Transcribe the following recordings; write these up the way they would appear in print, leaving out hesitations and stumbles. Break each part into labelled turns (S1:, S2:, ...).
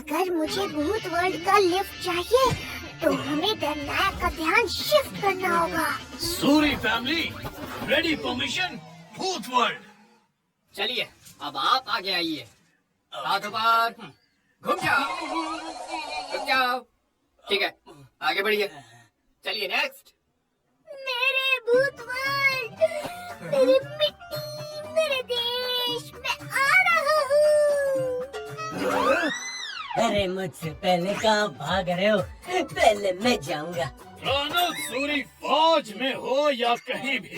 S1: अगर मुझे भूत वर्ल्ड का लिफ्ट चाहिए तो हमें डरनायक का ध्यान शिफ्ट करना होगा।
S2: Suri family, ready for mission भूत वर्ल्ड।
S3: चलिए अब आप आगे आइए, हाथ ऊपर, घूम जाओ। ठीक है, आगे बढ़िए। चलिए नेक्स्ट।
S1: मेरे भूत वर्ल्ड, मेरी मिट्टी, मेरे देश, मैं आ रहा हूँ।
S4: अरे मुझसे पहले कहाँ भाग रहे हो? पहले मैं जाऊंगा।
S2: राणा सूरी फौज में हो या कहीं भी,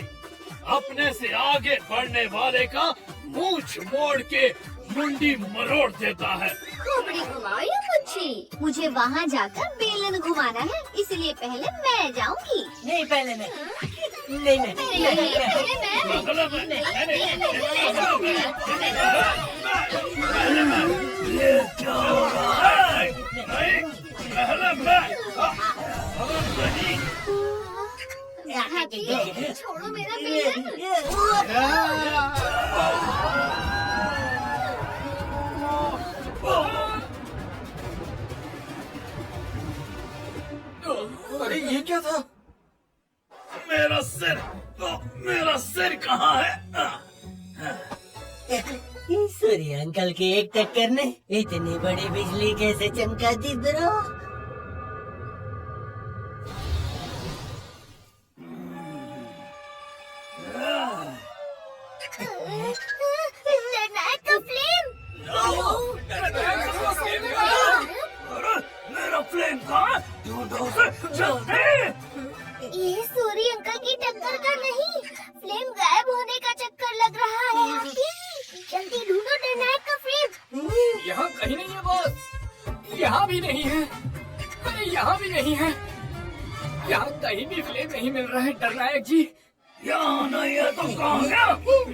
S2: अपने से आगे बढ़ने वाले का मूंछ मोड़ के मुंडी मरोड़ देता है।
S1: खोपड़ी घुमाओ या मुच्छी? मुझे वहाँ जाकर बेलन घुमाना है, इसलिए पहले मैं जाऊंगी।
S4: नहीं पहले मैं। नहीं
S1: छोड़ो मेरा बेलन।
S2: अरे ये क्या था? मेरा सिर कहाँ है?
S4: सूर्य अंकल के एक टक्कर ने इतनी बड़ी बिजली कैसे चमका दी ब्रो?
S1: डरनायक का फ्लेम।
S2: मेरा फ्लेम कहाँ?
S1: ये सूर्य अंकल की टक्कर का नहीं, फ्लेम गायब होने का चक्कर लग रहा है। जल्दी ढूंढो डरनायक का फ्लेम।
S3: यहाँ कहीं नहीं है बॉस, यहाँ भी नहीं है, अरे यहाँ भी नहीं है, यहाँ कहीं भी फ्लेम नहीं मिल रहा है डरनायक जी।
S2: यहाँ नहीं है तो कहाँ गया?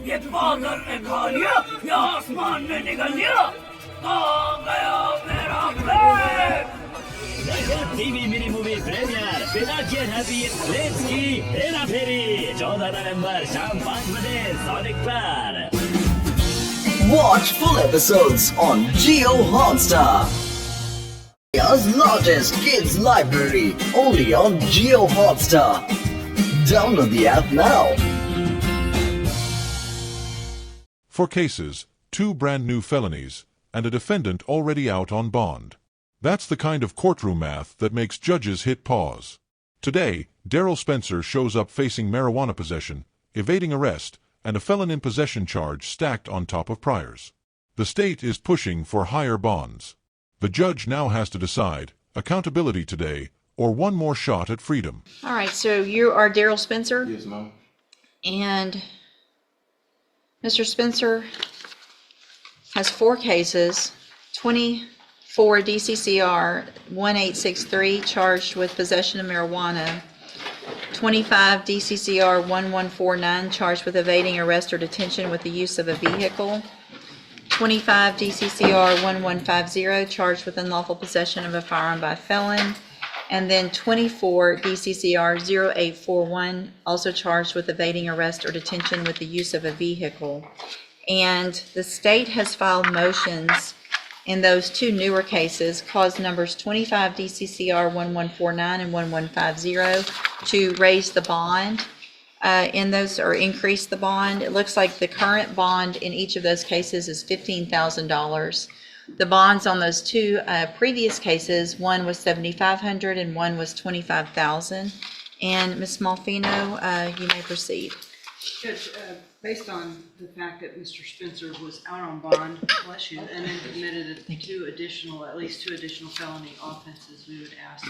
S2: ये बादल ने खा लिया या आसमान में निकल गया? कहाँ गया मेरा flame?
S5: TV mini movie premiere बिना किए हैप्पी फ्लेम्स की हेरा फेरी 14 नवंबर शाम 5 बजे सोनिक पर।
S6: Watch full episodes on Geo Hotstar. India's largest kids library, only on Geo Hotstar. Download the app now.
S7: For cases, 2 brand new felonies, and a defendant already out on bond. That's the kind of courtroom math that makes judges hit pause. Today, Daryl Spencer shows up facing marijuana possession, evading arrest, and a felon in possession charge stacked on top of priors. The state is pushing for higher bonds. The judge now has to decide, accountability today, or one more shot at freedom.
S8: All right, so you are Daryl Spencer?
S9: Yes, ma'am.
S8: And Mr. Spencer has 4 cases, 24 DCCR 1863 charged with possession of marijuana, 25 DCCR 1149 charged with evading arrest or detention with the use of a vehicle, 25 DCCR 1150 charged with unlawful possession of a firearm by a felon, and then 24 DCCR 0841 also charged with evading arrest or detention with the use of a vehicle. And the state has filed motions in those 2 newer cases, cause numbers 25 DCCR 1149 and 1150, to raise the bond in those, or increase the bond. It looks like the current bond in each of those cases is $15,000. The bonds on those 2 previous cases, one was $7,500 and one was $25,000. And Ms. Malfino, you may proceed.
S10: Judge, based on the fact that Mr. Spencer was out on bond, bless you, and then committed at least two additional felony offenses, we would ask,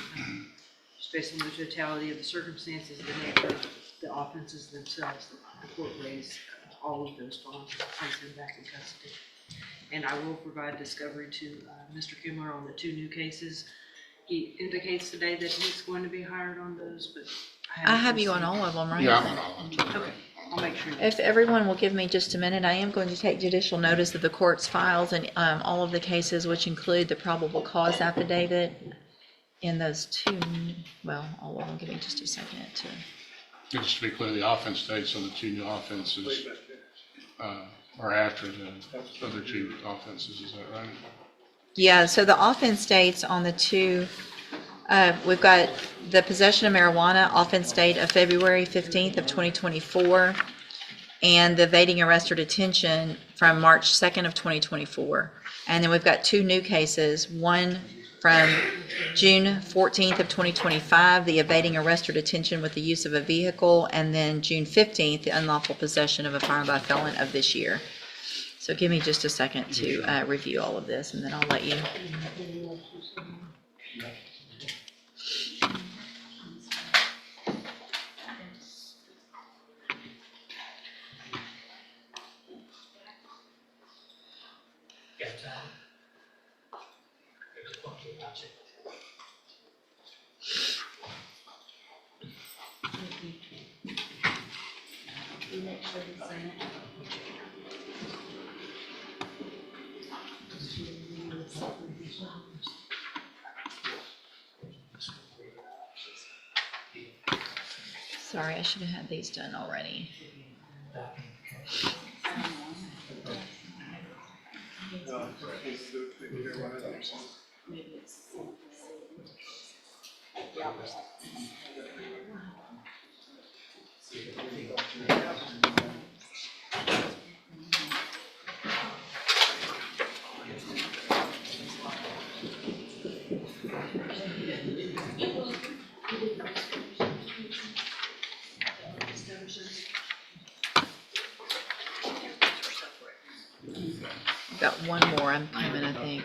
S10: just based on the totality of the circumstances, the nature of the offenses themselves, the court raise all of those bonds and place them back in custody. And I will provide discovery to Mr. Kimler on the 2 new cases. He indicates today that he's going to be hired on those, but
S8: I have you on all of them, right?
S9: Yeah, I'm on all of them.
S10: Okay, I'll make sure.
S8: If everyone will give me just a minute, I am going to take judicial notice of the court's files and all of the cases, which include the probable cause affidavit in those 2, well, all of them. Give me just a second to.
S9: Just to be clear, the offense dates on the 2 new offenses are after the other 2 offenses, is that right?
S8: Yeah, so the offense dates on the two, we've got the possession of marijuana offense date of February 15th of 2024, and the evading arrest or detention from March 2nd of 2024. And then we've got two new cases, one from June 14th of 2025, the evading arrest or detention with the use of a vehicle, and then June 15th, the unlawful possession of a firearm by a felon of this year. So give me just a second to review all of this, and then I'll let you. Sorry, I should have had these done already. Got one more I'm coming, I think.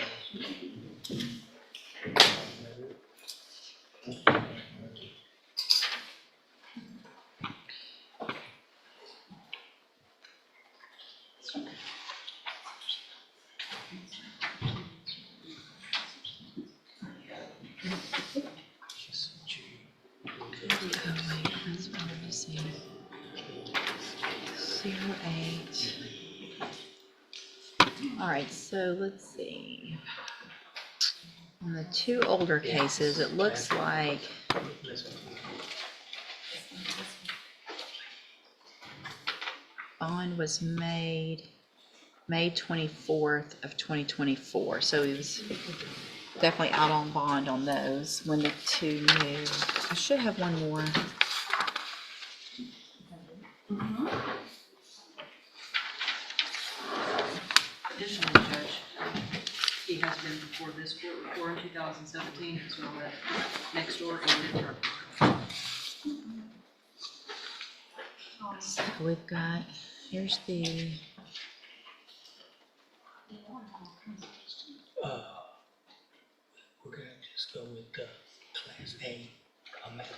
S8: Oh, wait, that's what I wanted to see. 08. All right, so let's see. On the two older cases, it looks like bond was made May 24th of 2024. So he was definitely out on bond on those when the two new. I should have one more.
S10: Additionally, Judge, he has been before this court before in 2017, as well as next door and midterm.
S8: So we've got, here's the,
S4: We're gonna just go with the Class A amount.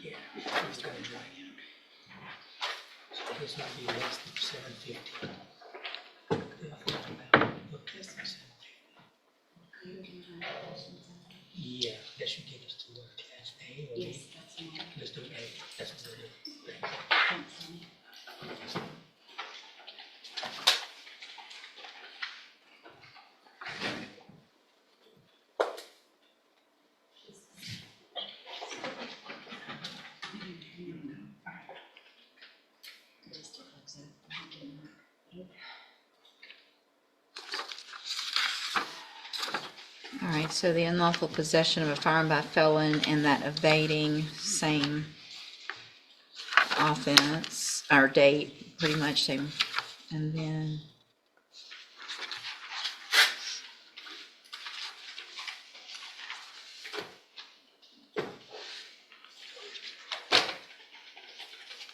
S4: Yeah, it's gonna drag out. So this will be less than 750. Less than 750. Yeah, that should get us to what, Class A or B? Yes, that's fine. Let's do A, that's what we'll do.
S8: all right, so the unlawful possession of a firearm by a felon and that evading, same offense, or date, pretty much same. And then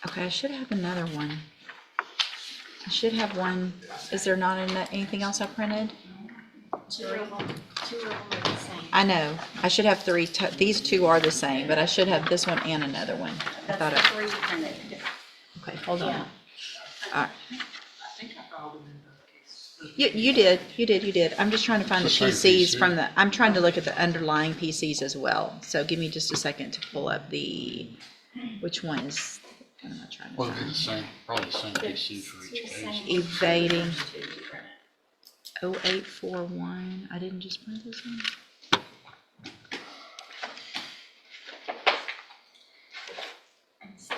S8: okay, I should have another one. I should have one. Is there not anything else I printed?
S1: Two of them are the same.
S8: I know. I should have three. These two are the same, but I should have this one and another one. I thought
S1: That's
S8: it.
S1: the three you printed.
S8: Okay, hold on.
S1: Yeah.
S8: All right.
S10: I think I filed them in both cases.
S8: You did. I'm just trying to find the
S9: The same
S8: PCs
S9: PC.
S8: from the, I'm trying to look at the underlying PCs as well. So give me just a second to pull up the, which one is, what am I trying to
S9: Well, it'd be
S8: find?
S9: the same, probably the same PC for each case.
S8: Evading 0841. I didn't just print this one?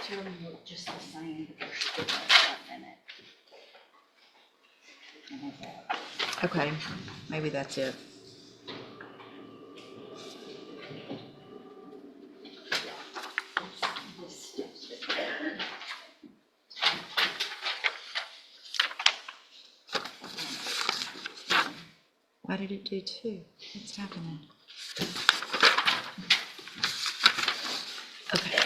S1: Two of them look just the same, but there's different stuff in it.
S8: Okay, maybe that's it. Why did it do 2? What's happening? Okay.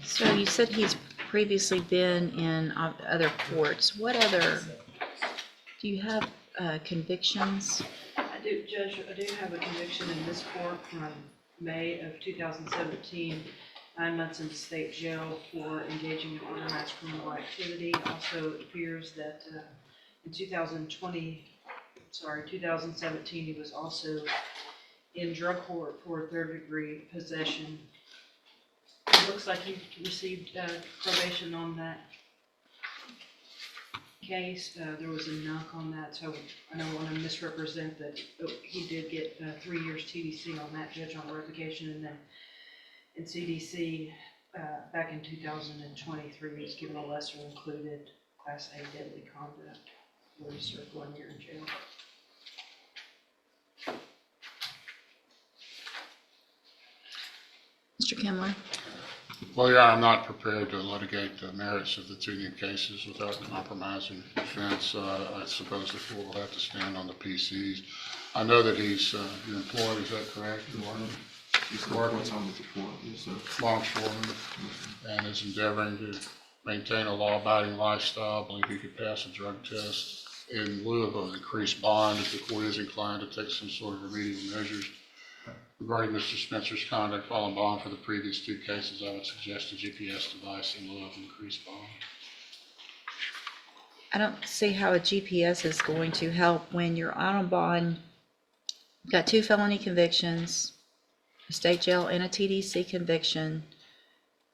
S8: So you said he's previously been in other courts. What other, do you have convictions?
S10: I do, Judge, I do have a conviction in this court from May of 2017, 9 months in state jail for engaging in organized criminal activity. Also, it appears that in 2017, he was also in drug court for third-degree possession. It looks like he received probation on that case. There was a knock on that, so I don't want to misrepresent that. He did get 3 years TDC on that, Judge, on revocation, and then in CDC back in 2023, he was given a lesser included Class A deadly conduct, where he served 1 year in jail.
S8: Mr. Kimler?
S9: Well, yeah, I'm not prepared to litigate the merits of the 2 new cases without compromising defense. I suppose the court will have to stand on the PCs. I know that he's employed, is that correct? He's working longshoreman and is endeavoring to maintain a law-abiding lifestyle. I believe he could pass a drug test in lieu of an increased bond if the court is inclined to take some sort of remedial measures. Regarding Mr. Spencer's conduct while on bond for the previous 2 cases, I would suggest a GPS device in lieu of increased bond.
S8: I don't see how a GPS is going to help when you're out on bond. You've got 2 felony convictions, a state jail and a TDC conviction.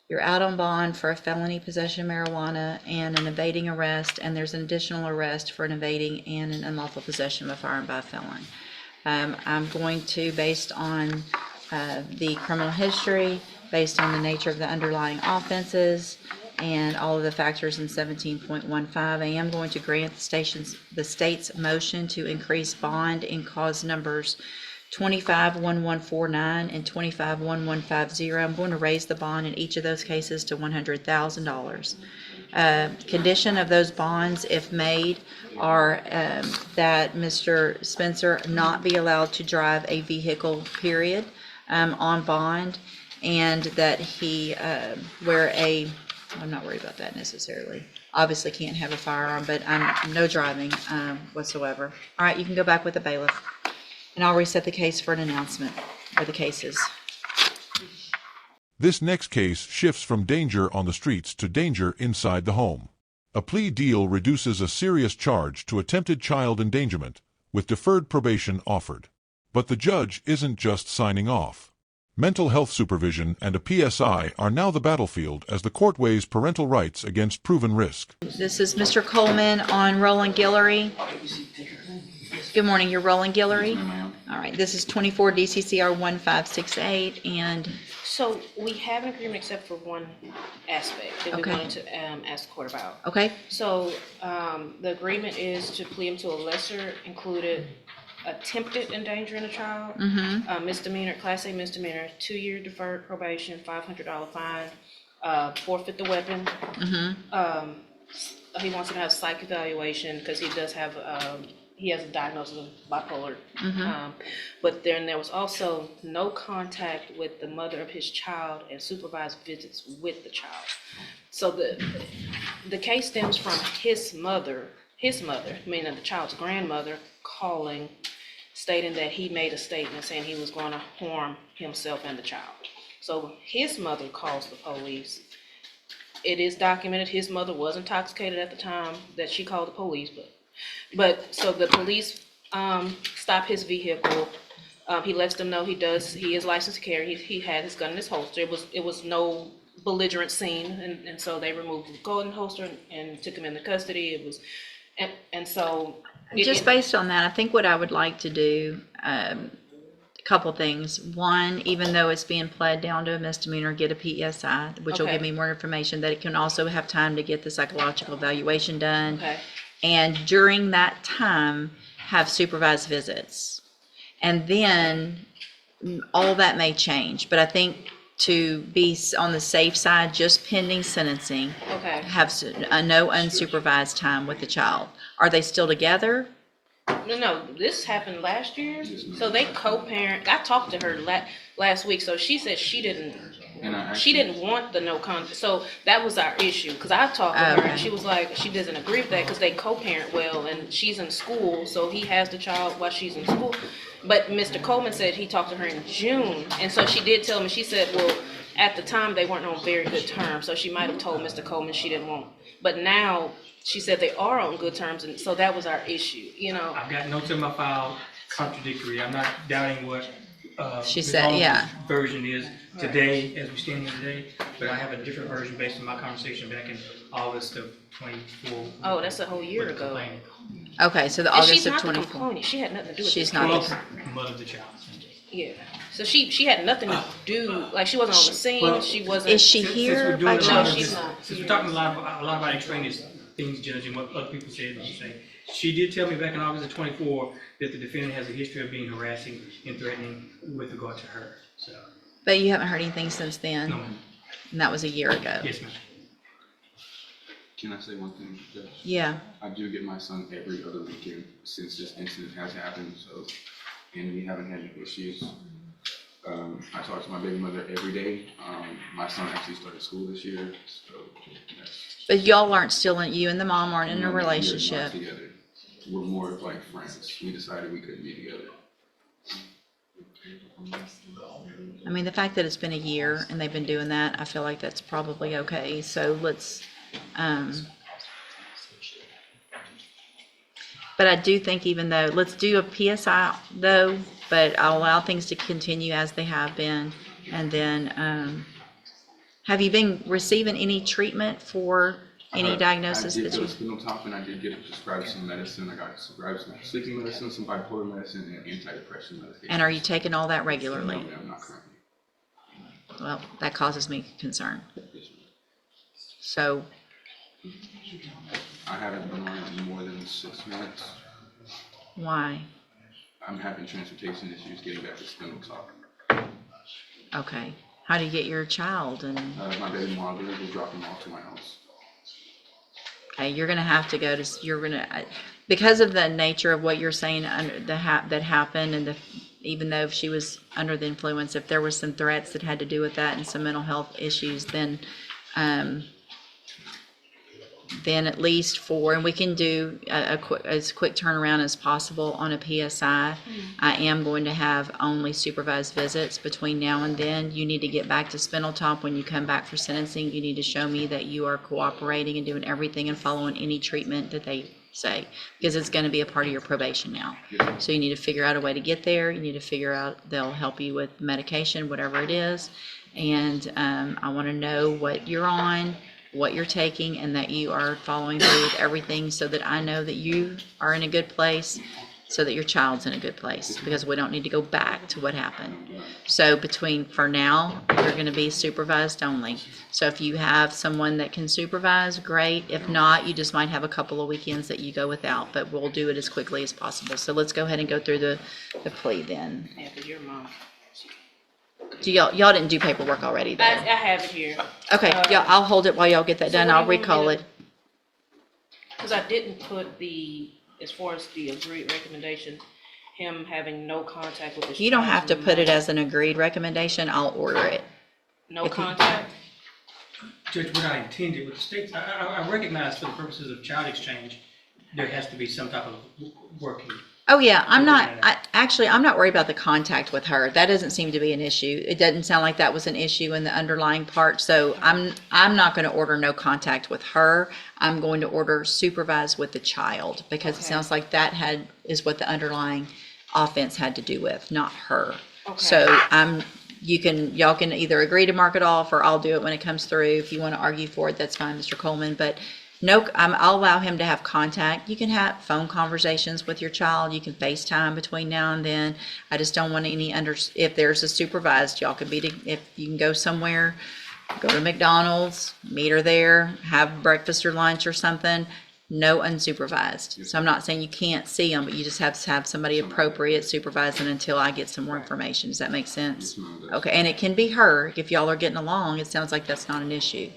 S8: You're out on bond for a felony possession of marijuana and an evading arrest, and there's an additional arrest for an evading and an unlawful possession of a firearm by a felon. I'm going to, based on the criminal history, based on the nature of the underlying offenses, and all of the factors in 17.15, I am going to grant the state's motion to increase bond in cause numbers 251149 and 251150. I'm going to raise the bond in each of those cases to $100,000. Condition of those bonds, if made, are that Mr. Spencer not be allowed to drive a vehicle, period, on bond, and that he wear a, I'm not worried about that necessarily. Obviously can't have a firearm, but no driving whatsoever. All right, you can go back with the bailiff, and I'll reset the case for an announcement, or the cases.
S7: This next case shifts from danger on the streets to danger inside the home. A plea deal reduces a serious charge to attempted child endangerment, with deferred probation offered. But the judge isn't just signing off. Mental health supervision and a PSI are now the battlefield as the court weighs parental rights against proven risk.
S8: This is Mr. Coleman on Roland Guillory. Good morning, you're Roland Guillory? All right, this is 24 DCCR 1568, and
S11: so we have an agreement except for one aspect that we wanted to ask the court about.
S8: Okay.
S11: So the agreement is to plead him to a lesser included attempted endangering a child, misdemeanor, Class A misdemeanor, 2-year deferred probation, $500 fine, forfeit the weapon. He wants to have psych evaluation because he does have he has a diagnosis of bipolar. But then there was also no contact with the mother of his child and supervised visits with the child. So the case stems from his mother his mother, meaning the child's grandmother, calling, stating that he made a statement saying he was going to harm himself and the child. So his mother calls the police. It is documented his mother was intoxicated at the time that she called the police, but so the police stop his vehicle. He lets them know he is licensed to carry. He had his gun in his holster. It was no belligerent scene, and so they removed the golden holster and took him into custody. It was, and so
S8: Just based on that, I think what I would like to do, a couple things. One, even though it's being pled down to a misdemeanor, get a PSI, which will
S11: Okay.
S8: give me more information, that it can also have time to get the psychological evaluation done.
S11: Okay.
S8: And during that time, have supervised visits. And then all that may change, but I think to be on the safe side, just pending sentencing,
S11: Okay.
S8: have no unsupervised time with the child. Are they still together?
S11: No, this happened last year. So they co-parent. I talked to her last week. So she said she didn't want the no contact. So that was our issue, because I talked to her and she was like, she doesn't agree with that because they co-parent well, and she's in school, so he has the child while she's in school. But Mr. Coleman said he talked to her in June, and so she did tell me. She said, well, at the time they weren't on very good terms, so she might have told Mr. Coleman she didn't want. But now she said they are on good terms, and so that was our issue. You know,
S4: I've got notes in my file contradictory. I'm not doubting what
S8: She
S4: Ms.
S8: said,
S4: Holmes'
S8: yeah.
S4: version is today, as we stand here today, but I have a different version based on my conversation back in August of 24.
S11: oh, that's a whole year
S4: with the
S11: ago.
S4: complainant.
S8: Okay, so the
S11: And
S8: August
S11: she's
S8: of
S11: not the
S8: 24.
S11: complainant. She had nothing to do with
S8: She's
S11: this.
S8: not
S4: Well,
S8: the,
S4: mother of the child.
S11: Yeah. So she had nothing to do. Like, she wasn't on the scene.
S4: Well,
S11: she wasn't.
S8: is she
S4: Since
S8: here
S4: we're
S8: by
S4: doing a lot
S11: No,
S4: of
S11: she's
S4: this-
S11: not.
S4: Since we're talking a lot about extraneous things, judging what other people said and say, she did tell me back in August of 24 that the defendant has a history of being harassing and threatening with regard to her. So,
S8: but you haven't heard anything since then?
S4: no, ma'am.
S8: And that was a year ago?
S4: Yes, ma'am.
S12: Can I say one thing, Judge?
S8: Yeah.
S12: I do get my son every other weekend since this incident has happened, so, and we haven't had any issues. I talk to my baby mother every day. My son actually started school this year, so that's.
S8: But y'all aren't still in, you and the mom aren't in a
S12: We are not
S8: relationship?
S12: together. We're more of like friends. We decided we couldn't be together.
S8: I mean, the fact that it's been a year and they've been doing that, I feel like that's probably okay. So let's, but I do think even though, let's do a PSI though, but I'll allow things to continue as they have been. And then, have you been receiving any treatment for any diagnosis
S12: I
S8: that
S12: did
S8: you?
S12: go to spinal tap, and I did get prescribed some medicine. I got prescribed some sleeping medicine, some bipolar medicine, and antidepressant medication.
S8: And are you taking all that
S12: No,
S8: regularly?
S12: ma'am, not currently.
S8: Well, that causes me concern. So,
S12: I haven't been on it in more than 6 months.
S8: why?
S12: I'm having transportation issues getting back to spinal tap.
S8: Okay. How do you get your child? And,
S12: My baby mom will drop him off to my house.
S8: okay, you're gonna have to go to, you're gonna, because of the nature of what you're saying that happened, and even though she was under the influence, if there were some threats that had to do with that and some mental health issues, then at least and we can do as quick turnaround as possible on a PSI. I am going to have only supervised visits between now and then. You need to get back to spinal tap when you come back for sentencing. You need to show me that you are cooperating and doing everything and following any treatment that they say, because it's going to be a part of your probation now. So you need to figure out a way to get there. You need to figure out, they'll help you with medication, whatever it is. And I want to know what you're on, what you're taking, and that you are following through with everything, so that I know that you are in a good place, so that your child's in a good place, because we don't need to go back to what happened. So for now, you're going to be supervised only. So if you have someone that can supervise, great. If not, you just might have a couple of weekends that you go without, but we'll do it as quickly as possible. So let's go ahead and go through the plea then.
S11: Yeah, 'cause your mom.
S8: Do y'all didn't do paperwork already though?
S11: I have it here.
S8: Okay, yeah, I'll hold it while y'all get that
S11: So
S8: done.
S11: what do
S8: I'll
S11: you want me
S8: recall
S11: to
S8: it.
S11: Because I didn't put as far as the agreed recommendation, him having no contact with his
S8: You don't have
S11: child's
S8: to put it
S11: mother.
S8: as an agreed recommendation. I'll order it.
S11: No
S8: if you-
S11: contact?
S4: Judge, what I intended with the state, I recognize for the purposes of child exchange, there has to be some type of working.
S8: Oh yeah, I'm not worried about the contact with her. That doesn't seem to be an issue. It doesn't sound like that was an issue in the underlying part. So I'm not going to order no contact with her. I'm going to order supervise with the child because it sounds like that is what the underlying offense had to do with, not her.
S11: Okay.
S8: So y'all can either agree to mark it off or I'll do it when it comes through. If you want to argue for it, that's fine, Mr. Coleman. But no, I'll allow him to have contact. You can have phone conversations with your child. You can FaceTime between now and then. I just don't want if there's a supervised, y'all can if you can go somewhere, go to McDonald's, meet her there, have breakfast or lunch or something. No unsupervised. So I'm not saying you can't see them, but you just have to have somebody appropriate supervising until I get some more information. Does that make sense? Okay, and it can be her. If y'all are getting along, it sounds like that's not an issue.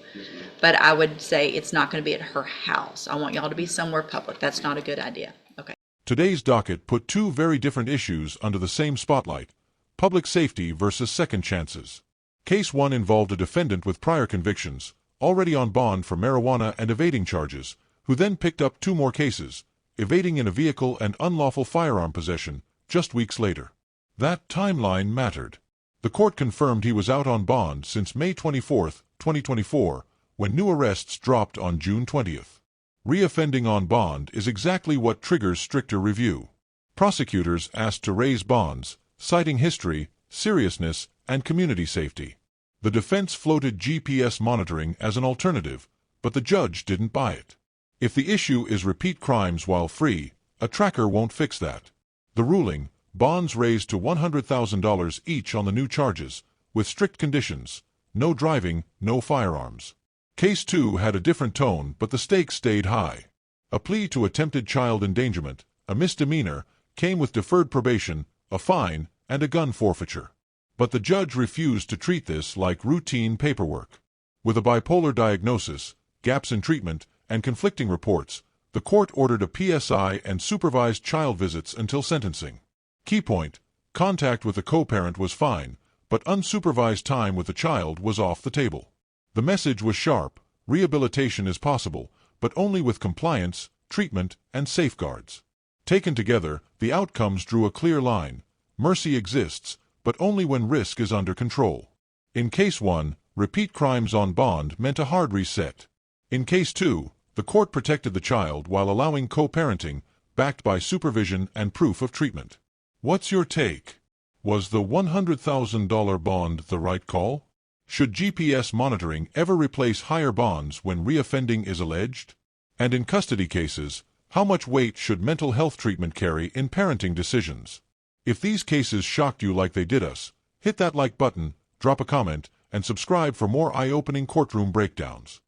S8: But I would say it's not going to be at her house. I want y'all to be somewhere public. That's not a good idea. Okay.
S7: Today's docket put two very different issues under the same spotlight: public safety versus second chances. Case 1 involved a defendant with prior convictions, already on bond for marijuana and evading charges, who then picked up 2 more cases, evading in a vehicle and unlawful firearm possession, just weeks later. That timeline mattered. The court confirmed he was out on bond since May 24, 2024, when new arrests dropped on June 20th. Reoffending on bond is exactly what triggers stricter review. Prosecutors asked to raise bonds, citing history, seriousness, and community safety. The defense floated GPS monitoring as an alternative, but the judge didn't buy it. If the issue is repeat crimes while free, a tracker won't fix that. The ruling, bonds raised to $100,000 each on the new charges, with strict conditions: no driving, no firearms. Case 2 had a different tone, but the stakes stayed high. A plea to attempted child endangerment, a misdemeanor, came with deferred probation, a fine, and a gun forfeiture. But the judge refused to treat this like routine paperwork. With a bipolar diagnosis, gaps in treatment, and conflicting reports, the court ordered a PSI and supervised child visits until sentencing. Key point: contact with the co-parent was fine, but unsupervised time with the child was off the table. The message was sharp: rehabilitation is possible, but only with compliance, treatment, and safeguards. Taken together, the outcomes drew a clear line: mercy exists, but only when risk is under control. In Case 1, repeat crimes on bond meant a hard reset. In Case 2, the court protected the child while allowing co-parenting, backed by supervision and proof of treatment. What's your take? Was the $100,000 bond the right call? Should GPS monitoring ever replace higher bonds when reoffending is alleged? And in custody cases, how much weight should mental health treatment carry in parenting decisions? If these cases shocked you like they did us, hit that like button, drop a comment, and subscribe for more eye-opening courtroom breakdowns.